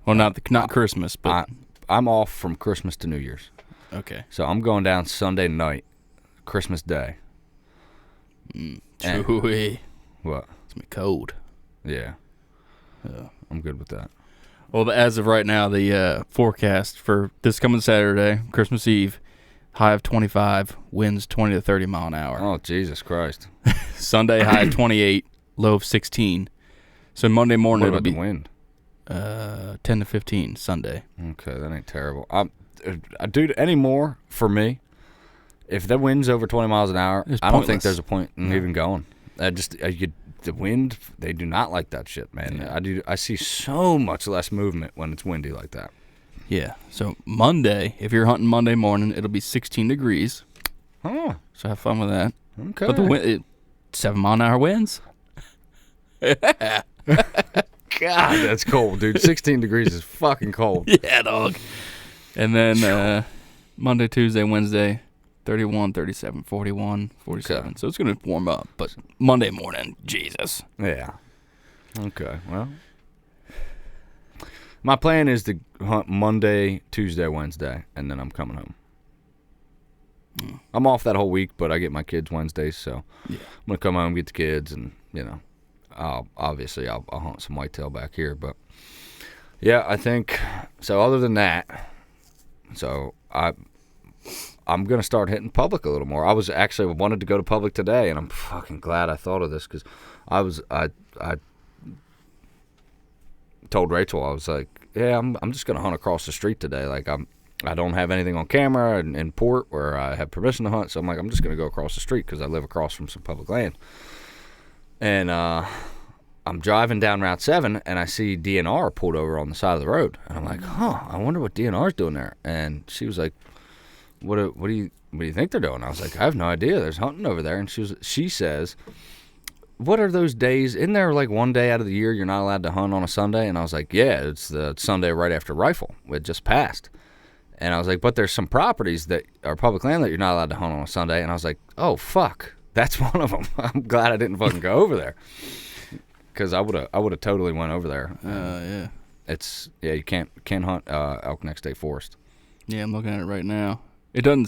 Well, not Christmas, but I'm off from Christmas to New Year's. Okay. So I'm going down Sunday night, Christmas Day. Chewy. What? It's going to be cold. Yeah. I'm good with that. Well, as of right now, the forecast for this coming Saturday, Christmas Eve, high of 25, winds 20 to 30 mile an hour. Oh, Jesus Christ. Sunday, high of 28, low of 16. So Monday morning, What it'll about be the wind? 10 to 15 Sunday. Okay, that ain't terrible. Dude, anymore for me, if the wind's over 20 miles an hour, I don't think there's a point in even going. The wind, they do not like that shit, man. Yeah. I see so much less movement when it's windy like that. Yeah. So Monday, if you're hunting Monday morning, it'll be 16 degrees. Oh. So have fun with that. Okay. But the wind, 7 mile an hour winds. God, that's cold, dude. 16 degrees is fucking cold. Yeah, dog. And then Monday, Tuesday, Wednesday, 31, 37, 41, 47. Okay. So it's going to warm up. But Monday morning, Jesus. Yeah. Okay, well. My plan is to hunt Monday, Tuesday, Wednesday, and then I'm coming home. I'm off that whole week, but I get my kids Wednesdays, so I'm going to come home, get the kids, and, you know, I'll hunt some whitetail back here. But, yeah, I think, so other than that, so I'm going to start hitting public a little more. I wanted to go to public today, and I'm fucking glad I thought of this, because I told Rachel, I was like, yeah, I'm just going to hunt across the street today. Like, I don't have anything on camera in port where I have permission to hunt, so I'm like, I'm just going to go across the street because I live across from some public land. And I I'm driving down Route 7, and I see DNR pulled over on the side of the road. And I'm like, I wonder what DNR's doing there. And she was like, what do you think they're doing? I was like, I have no idea. There's hunting over there. And she says, what are those days? Isn't there like one day out of the year you're not allowed to hunt on a Sunday? And I was like, yeah, it's the Sunday right after rifle. It just passed. And I was like, but there's some properties that are public land that you're not allowed to hunt on a Sunday. And I was like, oh, fuck. That's one of them. I'm glad I didn't fucking go over there. Because I would have totally went over there. Yeah. You can't hunt Elk Neck State Forest. Yeah, I'm looking at it right now. It doesn't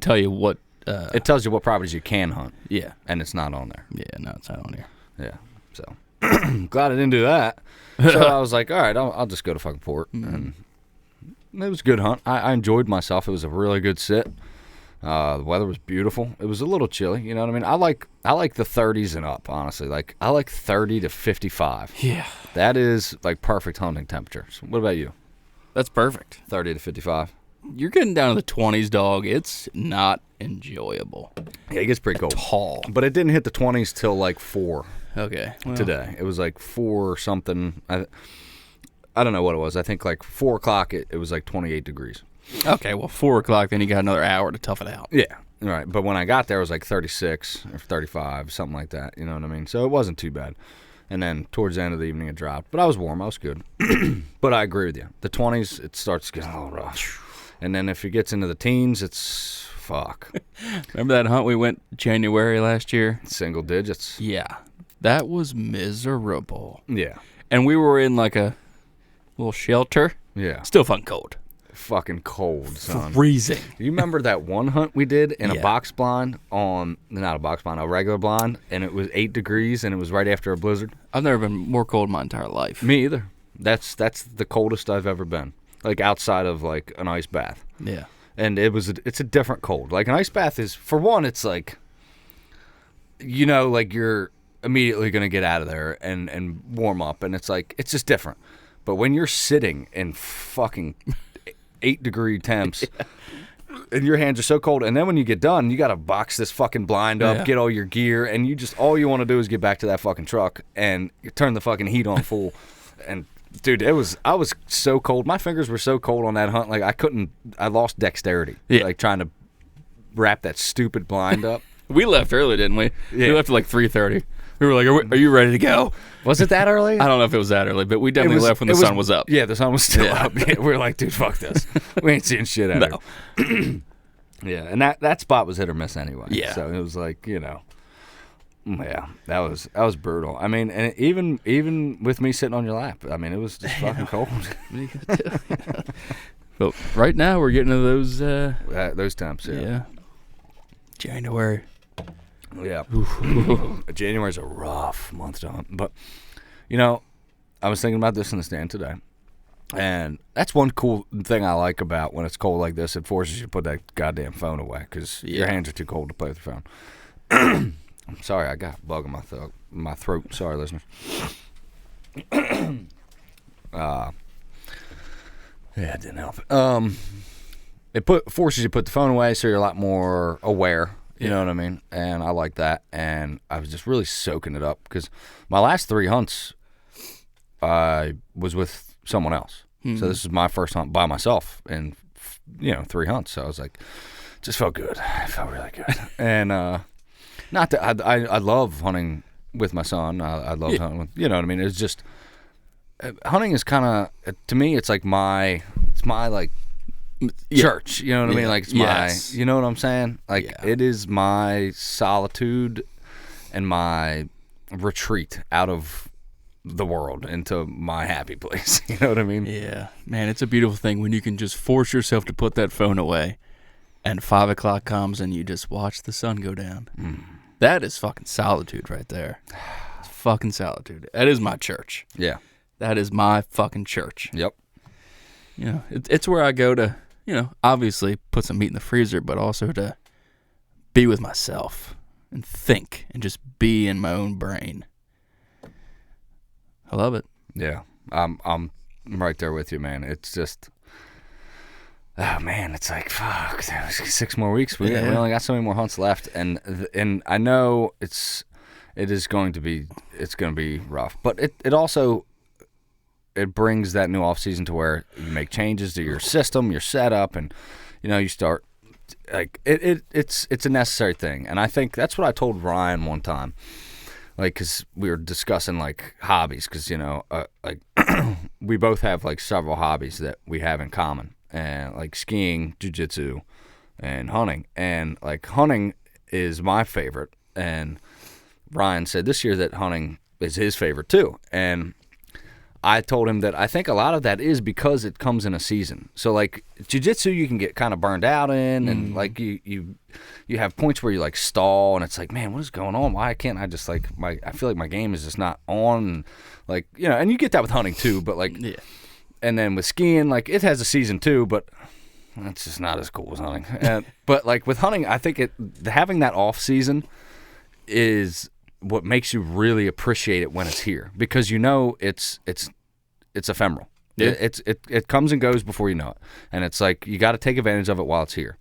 tell you what. It tells you what properties you can hunt. Yeah. And it's not on there. Yeah, no, it's not on here. Yeah. So glad I didn't do that. So I was like, all right, I'll just go to fucking Fort. And it was a good hunt. I enjoyed myself. It was a really good sit. The weather was beautiful. It was a little chilly, you know what I mean? I like the 30s and up, honestly. Like I like 30 to 55. Yeah. That is like perfect hunting temperature. So what about you? That's perfect. 30 to 55. You're getting down to the 20s, dog. It's not enjoyable. Yeah, it gets pretty cold. Tall. But it didn't hit the 20s till like 4 Okay. Well, today. It was like 4 or something. I don't know what it was. I think like 4 o'clock it was like 28 degrees. Okay, well, 4 o'clock, then you got another hour to tough it out. Yeah, right. But when I got there, it was like 36 or 35, something like that. You know what I mean? So it wasn't too bad. And then towards the end of the evening, it dropped. But I was warm. I was good. But I agree with you. The 20s, it starts getting a little rough. And then if it gets into the teens, it's fuck. Remember that hunt we went January last year? Single digits. Yeah. That was miserable. Yeah. And we were in like a little shelter. Yeah. Still fucking cold. Fucking cold, son. Freezing. You remember that one hunt we did in Yeah. a box blind not a box blind, a regular blind, and it was 8 degrees and it was right after a blizzard? I've never been more cold in my entire life. Me either. That's the coldest I've ever been. Like outside of like an ice bath. Yeah. And it's a different cold. Like an ice bath is, for one, it's like, you know, like you're immediately going to get out of there and warm up. And it's like, it's just different. But when you're sitting in fucking 8-degree temps and your hands are so cold, and then when you get done, you got to box this fucking blind up, get all your gear, and all you want to do is get back to that fucking truck and you turn the fucking heat on full. And dude, I was so cold. My fingers were so cold on that hunt. Like I lost dexterity. Yeah. Like trying to wrap that stupid blind up. We left early, didn't we? Yeah. We left at like 3:30. We were like, are you ready to go? Was it that early? I don't know if it was that early, but we definitely left when the sun was up. Yeah, the sun was still up. Yeah, we were like, dude, fuck this. We ain't seeing shit out here. Yeah, and that spot was hit or miss anyway. Yeah. So it was like, you know, yeah, that was brutal. I mean, and even with me sitting on your lap, I mean, it was just fucking cold. But right now we're getting to Those temps, yeah. yeah. January. Yeah. January's a rough month to hunt. But, you know, I was thinking about this in the stand today. And that's one cool thing I like about when it's cold like this. It forces you to put that goddamn phone away because your hands are too cold to play with your phone. I'm sorry, I got a bug in my throat. Sorry, listeners. Yeah, it didn't help. It forces you to put the phone away so you're a lot more aware. You know what I mean? And I like that. And I was just really soaking it up because my last 3 hunts, I was with someone else. Mm-hmm. So this is my first hunt by myself in, 3 hunts. So I was like, just felt good. I felt really good. And not that I love hunting with my son. I love hunting with, you know what I mean? It's just, hunting is kind of, to me, it's my like, church, you know what I mean? Like it's my, you know what I'm saying? Like it is my solitude and my retreat out of the world into my happy place. You know what I mean? Yeah, man, it's a beautiful thing when you can just force yourself to put that phone away, and 5 o'clock comes and you just watch the sun go down. That is fucking solitude right there. It's fucking solitude. That is my church. Yeah, that is my fucking church. Yep. You know, it's where I go to, obviously put some meat in the freezer, but also to be with myself and think and just be in my own brain. I love it. Yeah, I'm right there with you, man. It's just, oh man, it's like fuck. 6 more weeks. We only got so many more hunts left, and I know it's it's going to be rough. But it also brings that new off season to where you make changes to your system, your setup, and you start like it's a necessary thing. And I think that's what I told Ryan one time, like because we were discussing like hobbies, because like we both have like several hobbies that we have in common, and like skiing, jiu-jitsu, and hunting. And like hunting is my favorite, and Ryan said this year that hunting is his favorite too. And I told him that I think a lot of that is because it comes in a season. So like jiu-jitsu, you can get kind of burned out in, and like you have points where you like stall, and it's like, man, what is going on? Why can't I just like I feel like my game is just not on, and like and you get that with hunting too, but like and then with skiing, like it has a season too, but it's just not as cool as hunting. But like with hunting, I think having that off season is what makes you really appreciate it when it's here, because it's ephemeral. Yeah. It comes and goes before you know it, and it's like you got to take advantage of it while it's here.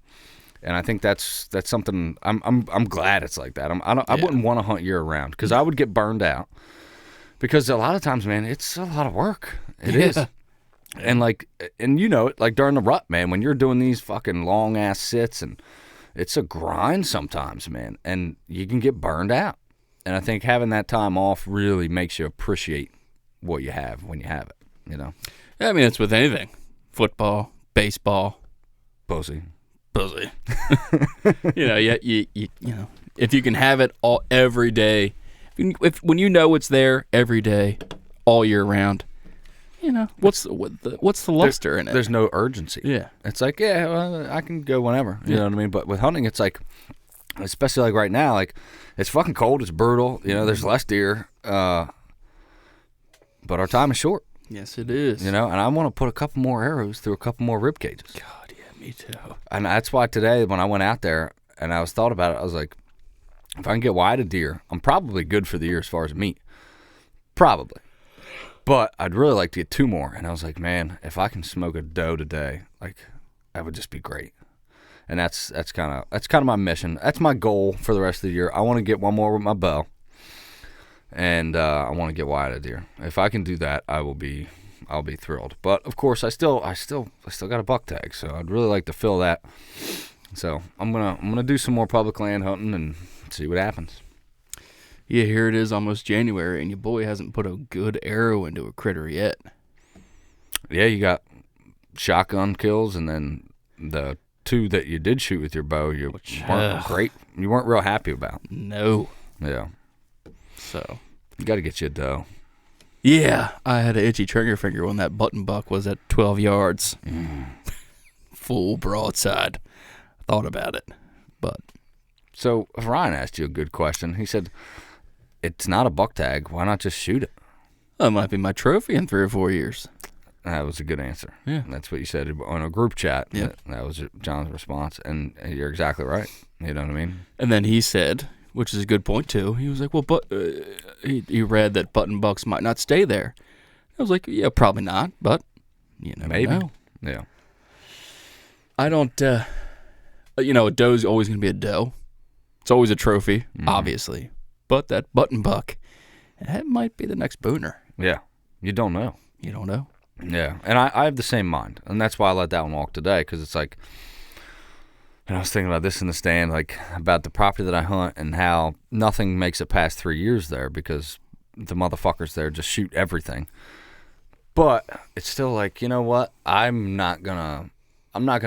And I think that's something I'm glad it's like that. I wouldn't want to hunt year round, because I would get burned out, because a lot of times, man, it's a lot of work. It is. And like, and it, like during the rut, man, when you're doing these fucking long ass sits, and it's a grind sometimes, man, and you can get burned out. And I think having that time off really makes you appreciate what you have when you have it, Yeah, I mean, it's with anything. Football, baseball. Pussy. If you can have it all every day, when it's there every day, all year round, what's the luster in it? There's no urgency. Yeah. It's like, well, I can go whenever, you know what I mean? But with hunting, it's like, especially like right now, like it's fucking cold, it's brutal, there's less deer, but our time is short. Yes, it is. And I want to put a couple more arrows through a couple more rib cages. God, yeah, me too. And that's why today, when I went out there and I was thought about it, I was like, if I can get whited deer, I'm probably good for the year as far as meat. Probably. But I'd really like to get 2 more. And I was like, man, if I can smoke a doe today, like that would just be great. And that's kind of my mission. That's my goal for the rest of the year. I want to get 1 more with my bow, and I want to get whited deer. If I can do that, I'll be thrilled. But of course, I still got a buck tag, so I'd really like to fill that. So I'm gonna do some more public land hunting and see what happens. Yeah, here it is, almost January, and your boy hasn't put a good arrow into a critter yet. Yeah, you got shotgun kills, and then the 2 that you did shoot with your bow, you weren't real happy about. No. Yeah. So you got to get you a doe. Yeah, I had an itchy trigger finger when that button buck was at 12 yards. Full broadside. I thought about it, but. So Ryan asked you a good question. He said, it's not a buck tag. Why not just shoot it? That might be my trophy in 3 or 4 years. That was a good answer. Yeah. That's what you said on a group chat. Yeah. That was John's response, and you're exactly right. You know what I mean? And then he said, which is a good point too, he was like, well, but he read that button bucks might not stay there. I was like, yeah, probably not, but you never know. Yeah. I don't, a doe's always going to be a doe. It's always a trophy, obviously. But that button buck, that might be the next booner. Yeah. You don't know. You don't know. Yeah, and I have the same mind, and that's why I let that one walk today, because it's like, I was thinking about this in the stand, like about the property that I hunt and how nothing makes it past 3 years there because the motherfuckers there just shoot everything. But it's still like, you know what? I'm not gonna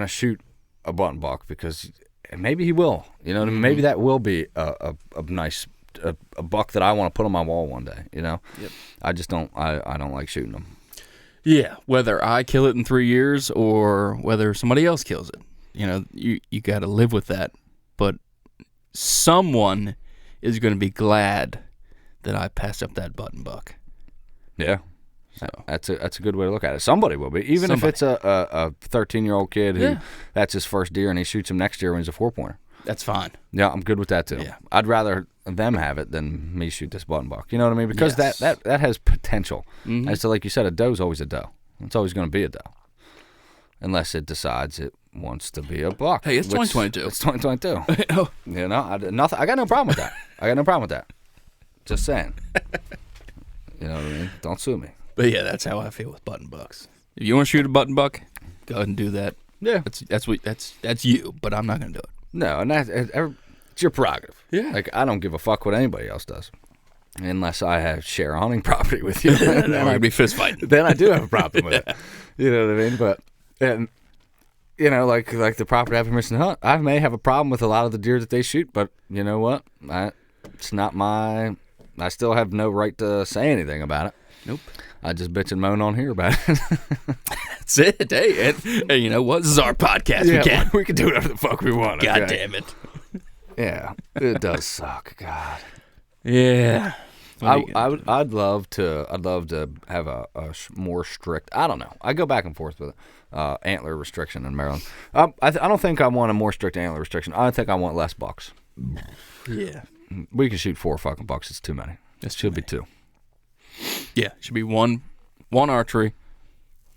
shoot a button buck, because maybe he will. You know what I mean? Maybe that will be a nice a buck that I want to put on my wall one day. Yep. I just don't. I don't like shooting them. Yeah, whether I kill it in 3 years or whether somebody else kills it, you got to live with that. But someone is going to be glad that I passed up that button buck. Yeah, so that's a good way to look at it. Somebody will be, even if it's a 13-year-old kid who that's his first deer and he shoots him next year when he's a 4-pointer. That's fine. Yeah, I'm good with that too. Yeah. I'd rather them have it than me shoot this button buck. You know what I mean? Because that has potential. Mm-hmm. As to, like you said, a doe's always a doe. It's always going to be a doe, unless it decides it wants to be a buck. Hey, it's 2022. It's 2022. I got no problem with that. Just saying. You know what I mean? Don't sue me. But yeah, that's how I feel with button bucks. If you want to shoot a button buck, go ahead and do that. Yeah. That's you, but I'm not gonna do it. No, and it's your prerogative. Yeah. Like, I don't give a fuck what anybody else does. Unless I share a hunting property with you. Then we're gonna be fist fighting. Then I do have a problem with it. You know what I mean? But, and, you know, like the property I have permission to hunt, I may have a problem with a lot of the deer that they shoot, but you know what? It's not I still have no right to say anything about it. Nope. I just bitch and moan on here about it. That's it. Hey, and you know what? This is our podcast. We can do whatever the fuck we want. God okay? damn it. Yeah, it does suck. God. Yeah. I'd love to have a more strict. I don't know. I go back and forth with it. Antler restriction in Maryland. I don't think I want a more strict antler restriction. I think I want less bucks. Yeah. We can shoot 4 fucking bucks. It's too many. It should be 2. Yeah. It should be one archery,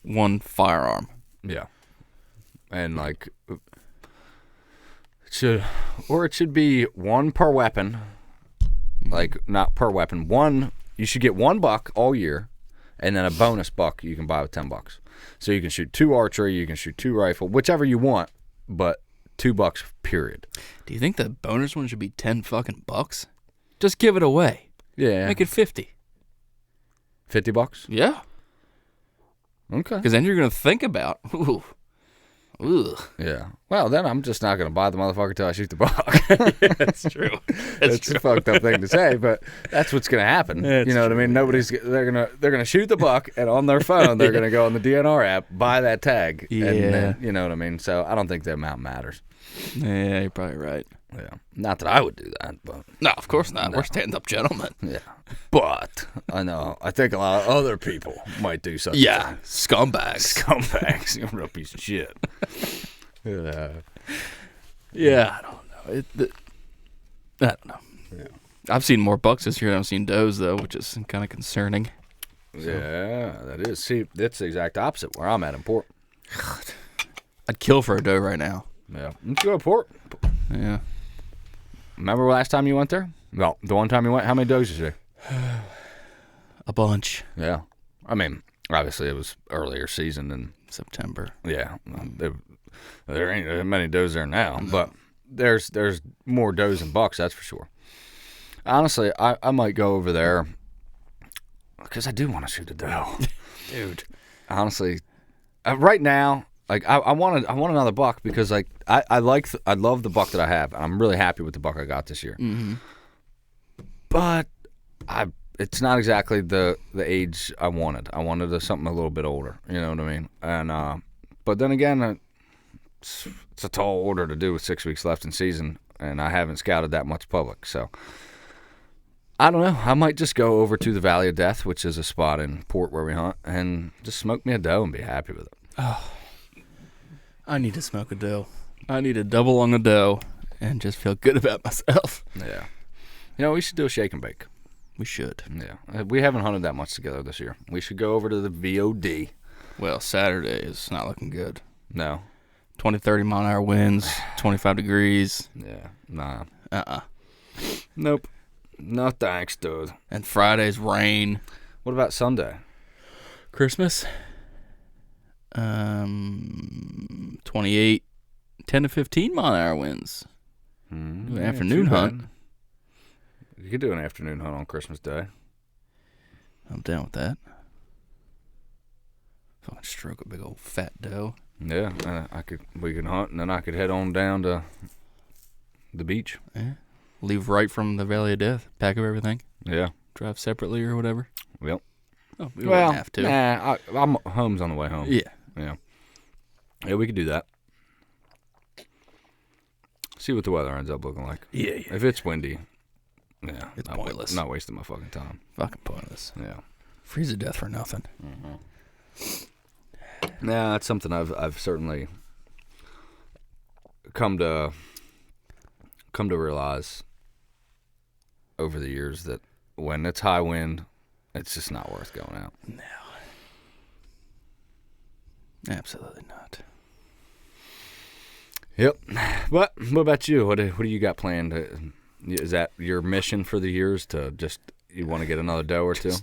1 firearm. Yeah. And like, it should be 1 per weapon. Like, not per weapon. You should get 1 buck all year, and then a bonus buck you can buy with $10. So you can shoot 2 archery, you can shoot 2 rifle, whichever you want, but $2 period. Do you think the bonus one should be 10 fucking bucks? Just give it away. Yeah. Make it 50. $50? Yeah. Okay. Because then you're gonna think about, ooh. Yeah. Well, then I'm just not going to buy the motherfucker till I shoot the buck. That's true. That's a fucked up thing to say, but that's what's going to happen. You know what I mean? They're gonna shoot the buck, and on their phone they're gonna go on the DNR app, buy that tag. Yeah. And then, you know what I mean? So I don't think the amount matters. Yeah, you're probably right. Yeah. Not that I would do that, but No, of course not. We're stand-up gentlemen. yeah. But I know. I think a lot of other people might do something. Yeah, scumbags. Scumbags. You're a real piece of shit. Yeah, I don't know. I don't know. Yeah. I've seen more bucks this year than I've seen does, though, which is kind of concerning. Yeah, that is. See, that's the exact opposite where I'm at in Port. I'd kill for a doe right now. Yeah. Let's go to Port. Yeah. Remember last time you went there? Well, the one time you went, how many does you see? A bunch. Yeah. I mean, obviously it was earlier season than September. yeah. There ain't that many does there now, but there's more does than bucks, that's for sure. Honestly, I might go over there because I do want to shoot a doe. Dude. Honestly, right now, like I want another buck because like I love the buck that I have, and I'm really happy with the buck I got this year. Mm-hmm. But it's not exactly the age I wanted. I wanted something a little bit older. You know what I mean? And but then again, it's a tall order to do with 6 weeks left in season, and I haven't scouted that much public. So I don't know. I might just go over to the Valley of Death, which is a spot in Port where we hunt, and just smoke me a doe and be happy with it. Oh, I need to smoke a doe. I need to double on the doe and just feel good about myself. Yeah. You know, we should do a shake and bake. We should. Yeah. We haven't hunted that much together this year. We should go over to the VOD. Well, Saturday is not looking good. No. 20, 30 mile an hour winds, 25 degrees. Yeah. Nah. Nope. No thanks, dude. And Friday's rain. What about Sunday? Christmas? 28, 10 to 15 mile an hour winds. Do an afternoon hunt. You could do an afternoon hunt on Christmas Day. I'm down with that. Fucking stroke a big old fat doe. Yeah, we could hunt, and then I could head on down to the beach. Yeah. Leave right from the Valley of Death. Pack up everything. Yeah. Drive separately or whatever. Well. Oh, we don't have to. Nah, I'm home's on the way home. Yeah. Yeah. Yeah, we could do that. See what the weather ends up looking like. Yeah. If it's windy, yeah. It's pointless. Not wasting my fucking time. Fucking pointless. Yeah. Freeze to death for nothing. Mm-hmm. Nah, that's something I've certainly come to realize over the years that when it's high wind, it's just not worth going out. No. Absolutely not. Yep. But what about you? What do you got planned? Is that your mission for the years to just You want to get another doe or two?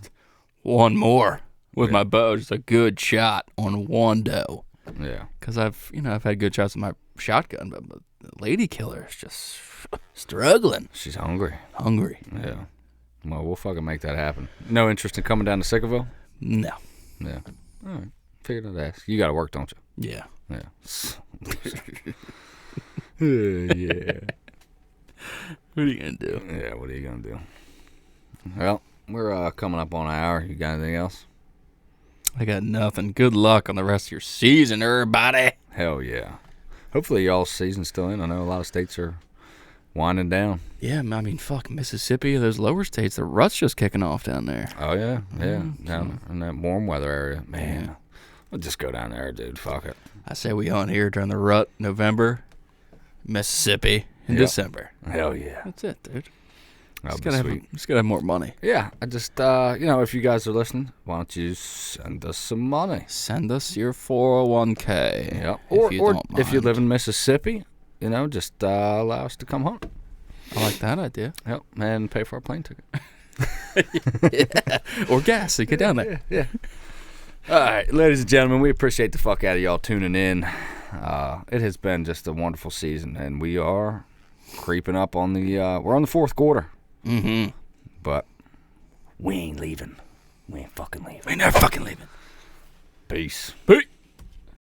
One more with my bow, just a good shot on one doe. Yeah. Because I've had good shots with my shotgun, but the lady killer is just struggling. She's hungry. Yeah. Well, we'll fucking make that happen. No interest in coming down to Sickerville? No. Yeah. All right. Figured I'd ask. You got to work, don't you? Yeah. Yeah. Yeah. What are you gonna do? Yeah, what are you going to do? Well, we're coming up on an hour. You got anything else? I got nothing. Good luck on the rest of your season, everybody. Hell yeah. Hopefully y'all's season's still in. I know a lot of states are winding down. Yeah, I mean, fuck Mississippi, those lower states, the rut's just kicking off down there. Oh, yeah. Yeah. Down in that warm weather area. Man, we'll just go down there, dude. Fuck it. I say we hunt here during the rut, November, Mississippi in Yep. December. Hell yeah. That's it, dude. That'll Just be sweet. gotta have more money. Yeah, I just, if you guys are listening, why don't you send us some money? Send us your 401k. Yep. If you Or don't if you mind. live in Mississippi, just allow us to come hunt. I like that idea. Yep, and pay for our plane ticket. Or gas to get down there. Yeah. All right, ladies and gentlemen, we appreciate the fuck out of y'all tuning in. It has been just a wonderful season, and we are creeping up on we're on the fourth quarter. Mm-hmm. But we ain't leaving. We ain't fucking leaving. We never fucking leaving. Peace. Peace.